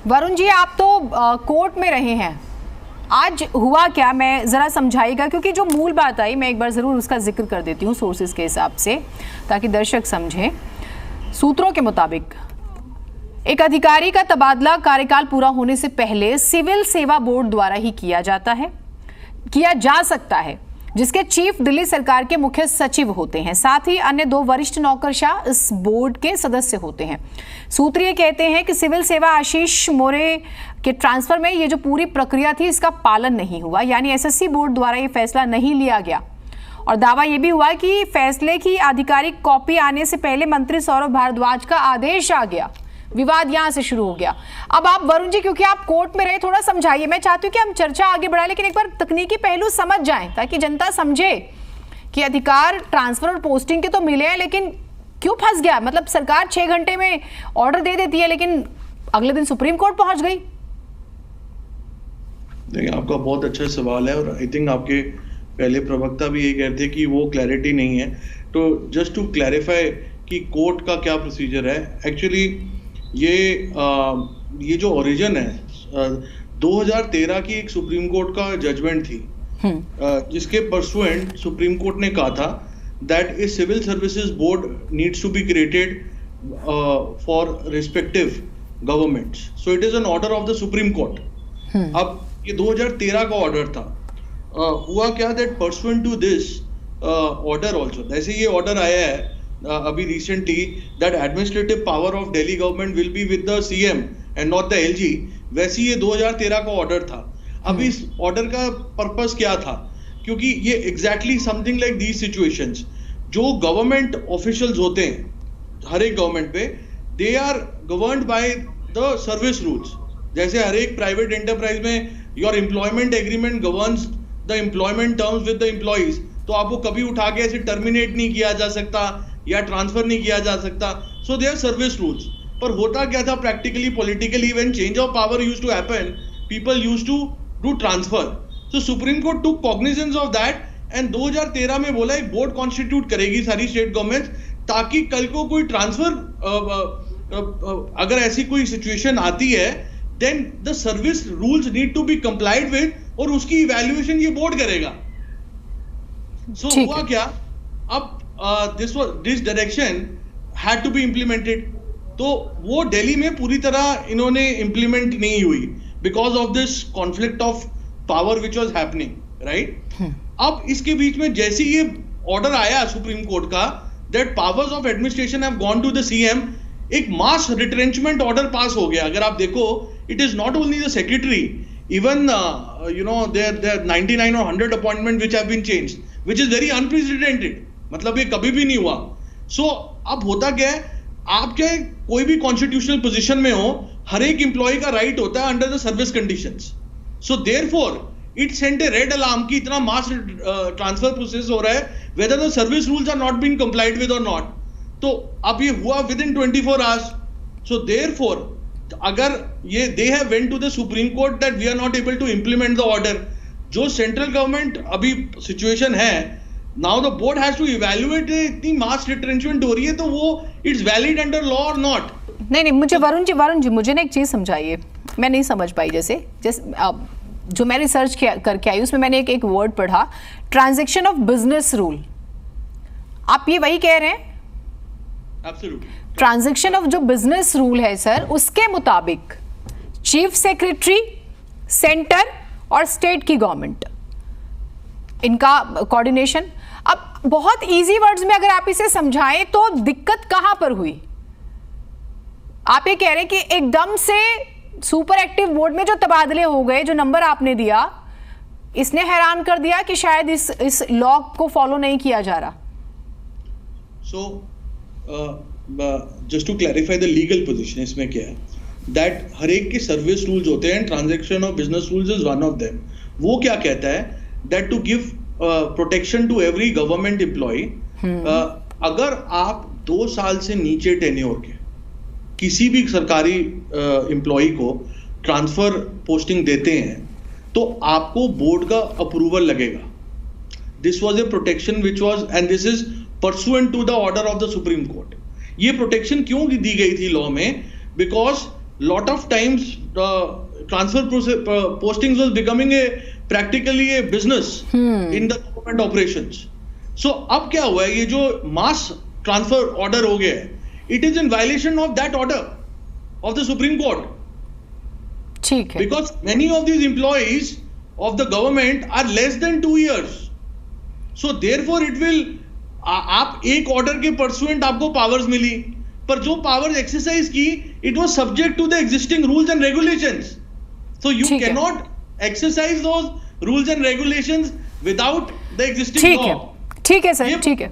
वरुण जी, आप तो कोर्ट में रहे हैं, आज हुआ क्या, मैं ज़रा समझाइएगा, क्योंकि जो मूल बात आई मैं एक बार ज़रूर उसका जिक्र कर देती हूँ सोर्सेज के हिसाब से, ताकि दर्शक समझें। सूत्रों के मुताबिक एक अधिकारी का तबादला कार्यकाल पूरा होने से पहले सिविल सेवा बोर्ड द्वारा ही किया जा सकता है, जिसके चीफ दिल्ली सरकार के मुख्य सचिव होते हैं। साथ ही अन्य 2 वरिष्ठ नौकरशाह इस बोर्ड के सदस्य होते हैं। सूत्र ये कहते हैं कि सिविल सेवा आशीष मोरे के ट्रांसफर में ये जो पूरी प्रक्रिया थी इसका पालन नहीं हुआ, यानी एसएससी बोर्ड द्वारा ये फैसला नहीं लिया गया। और दावा यह भी हुआ कि फैसले की आधिकारिक कॉपी आने से पहले मंत्री सौरभ भारद्वाज का आदेश आ गया। विवाद यहां से शुरू हो गया। अब आप वरुण जी, क्योंकि आप कोर्ट में रहे, थोड़ा समझाइए। मैं चाहती हूँ कि हम चर्चा आगे बढ़ाएं, लेकिन एक बार तकनीकी पहलू समझ जाएं ताकि जनता समझे कि अधिकार ट्रांसफर और पोस्टिंग के तो मिले हैं, लेकिन क्यों फंस गया। मतलब सरकार 6 घंटे में ऑर्डर दे देती है, लेकिन अगले दिन सुप्रीम कोर्ट पहुंच गई। देखिए, आपका बहुत अच्छा सवाल है और आई थिंक आपके पहले प्रवक्ता भी ये कहते हैं कि वो क्लैरिटी नहीं है। तो जस्ट टू क्लैरिफाई कि कोर्ट का क्या प्रोसीजर है। एक्चुअली ये जो ओरिजिन है 2013 की एक सुप्रीम कोर्ट का जजमेंट थी, जिसके परसुएंट सुप्रीम कोर्ट ने कहा था that a civil services board needs to be created for respective governments. So it is an order of the Supreme Court. अब ये 2013 का ऑर्डर था। हुआ क्या that pursuant to this order also, जैसे ये ऑर्डर आया है अभी recently that administrative power of Delhi government will be with the CM and not the LG, वैसे ये 2013 का ऑर्डर था। अब इस ऑर्डर का पर्पस क्या था, क्योंकि ये exactly something like these situations, जो गवर्नमेंट ऑफिशियल्स होते हैं हर एक गवर्नमेंट पे, they are governed by the service rules. जैसे हर एक प्राइवेट एंटरप्राइज में your employment agreement governs the employment terms with the employees, तो आपको कभी उठा के ऐसे टर्मिनेट नहीं किया जा सकता या ट्रांसफर नहीं किया जा सकता। So they are service rules. पर होता क्या था practically politically, when change of power used to happen, people used to do transfer. So Supreme Court took cognizance of that and 2013 में बोला एक बोर्ड कॉन्स्टिट्यूट करेगी सारी स्टेट गवर्नमेंट, ताकि कल को कोई ट्रांसफर अगर ऐसी कोई सिचुएशन आती है then the service rules need to be complied with, और उसकी इवैल्यूएशन ये बोर्ड करेगा। सो हुआ क्या, अब this direction had to be implemented, तो वो दिल्ली में पूरी तरह इन्होंने implement नहीं हुई because of this conflict of power which was happening, right? अब इसके बीच में जैसे ये ऑर्डर आया सुप्रीम कोर्ट का that powers of administration have gone to the CM, एक mass retrenchment order पास हो गया। अगर आप देखो, it is not only the secretary, even there are 99 or 100 appointments which have been changed, which is very unprecedented। मतलब ये कभी भी नहीं हुआ। सो अब होता क्या है, आप चाहे कोई भी कॉन्स्टिट्यूशनल पोजीशन में हो, हर एक एम्प्लॉय का राइट होता है under the service conditions. So therefore it sent a red alarm कि इतना मास ट्रांसफर प्रोसेस हो रहा है, whether the service rules are not being complied with और नॉट। तो अब ये हुआ within 24 hours. So therefore अगर ये they have went to the Supreme Court that we are not able to implement the order, जो central government अभी situation है, now the board has to evaluate इतनी मास रिट्रेंचमेंट हो रही है, तो वो इट्स वैलिड अंडर लॉ और नॉट। नहीं, मुझे वरुण जी मुझे ना एक चीज समझाइए, मैं नहीं समझ पाई। जैसे जो मैं रिसर्च करके आई उसमें मैंने एक वर्ड पढ़ा, ट्रांजैक्शन ऑफ बिजनेस रूल। आप ये वही कह रहे हैं? एब्सोल्युटली। ट्रांजैक्शन ऑफ जो बिजनेस रूल है सर, उसके मुताबिक चीफ सेक्रेटरी, सेंटर और स्टेट की गवर्नमेंट, इनका कोऑर्डिनेशन। अब बहुत इजी वर्ड्स में अगर आप इसे समझाएं तो दिक्कत कहां पर हुई? आप ये कह रहे हैं कि एकदम से सुपर एक्टिव बोर्ड में जो तबादले हो गए, जो नंबर आपने दिया, इसने हैरान कर दिया कि शायद इस लॉ को फॉलो नहीं किया जा रहा। Just to clarify the legal position, इसमें क्या है दैट हर एक के सर्विस रूल्स होते हैं, transaction of business rules is one of them. वो क्या कहता है that to give protection to every government employee, अगर आप 2 साल से नीचे टेन्योर के किसी भी सरकारी एम्प्लॉय को ट्रांसफर पोस्टिंग देते हैं तो आपको बोर्ड का अप्रूवल लगेगा। This was a protection which was, and this is pursuant to the order of the Supreme Court. ये प्रोटेक्शन क्यों दी गई थी लॉ में? Because lot of times postings was becoming practically a business in the government operations. So अब क्या हुआ है, ये जो mass transfer order हो गया है, it is in violation of that order of the Supreme Court. ठीक है. Because many of these employees of the government are less than 2 years. So therefore it will, आप एक ऑर्डर के pursuant आपको powers मिली, पर जो पावर्स एक्सरसाइज की, it was subject to the existing rules and regulations. So you can not exercise those rules and regulations without the existing law. ठीक है सर, ठीक है.